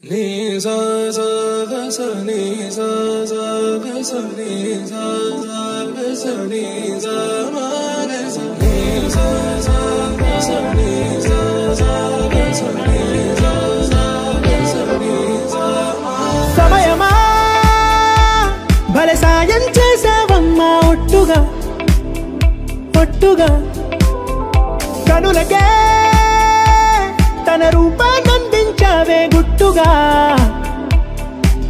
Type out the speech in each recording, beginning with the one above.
Ni sa sa ga sa ni sa sa ga sa ni sa sa ga sa ni sa ma ga sa ni sa sa ga sa ni sa sa ga sa ni sa sa ga sa ni sa ma సమయమా భలే సాయం చేసావమ్మా ఒట్టుగా ఒట్టుగా కనులకే తన రూపాన్నందించావే గుట్టుగా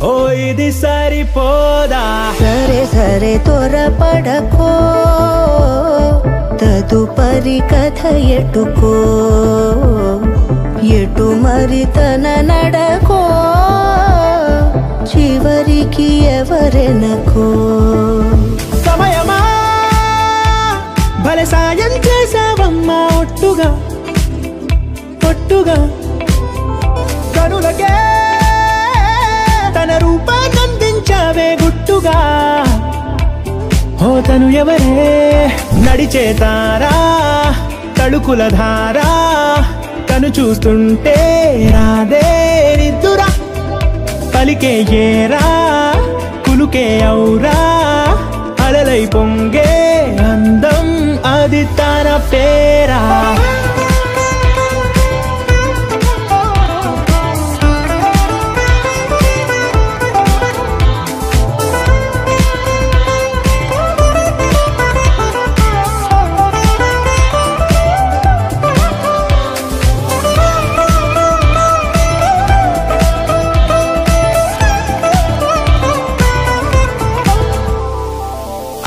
ఓ ఇది సరిపోదా సరే సరే త్వరపడకో తదుపరి కథ ఎటుకో ఎటు మరి తన నడకో చివరికి ఎవరెనకో సమయమా భలే సాయం చేసావమ్మా ఒట్టుగా ఒట్టుగా కనులకే తన రూపాన్నందించావే గుట్టుగా ఓ తను ఎవరే నడిచే తారా తళుకుల ధారా తను చూస్తుంటే రాదే నిద్దురా పలికే ఏరా కులుకే ఔరా అలలై పొంగే అందం అది తన పేరా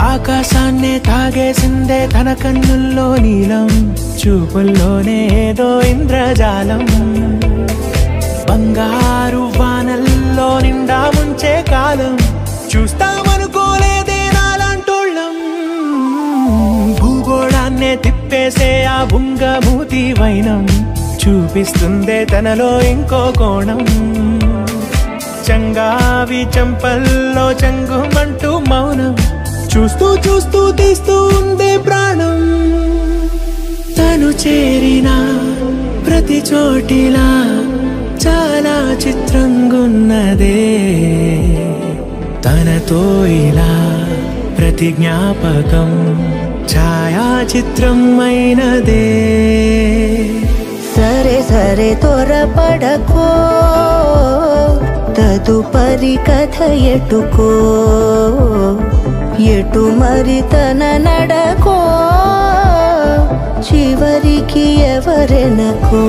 ఆకాశాన్నే తాగేసిందే తన కన్నుల్లో నీలం చూపుల్లోనే ఏదో ఇంద్రజాలం బంగారు వానల్లో నిండా ముంచే కాలం చూస్తామనుకోలేదే నాలాంటోళ్ళం భూగోళాన్నే తిప్పేసే ఆ బుంగమూతి వైనం చూపిస్తుందే తనలో ఇంకో కోణం చంగావి చంపల్లో చంగుమంటూ మౌనం చూస్తూ చూస్తూ తీస్తూ ఉందే ప్రాణం తను చేరిన ప్రతి చోటిలా చాలా చిత్రంగున్నదే తనతో ఇలా ప్రతి జ్ఞాపకం ఛాయాచిత్రం అయినదే సరే సరే త్వరపడకో తదుపరి కథ ఎటుకో ఎటు మరి తన నడకో చివరికి ఎవరెనకో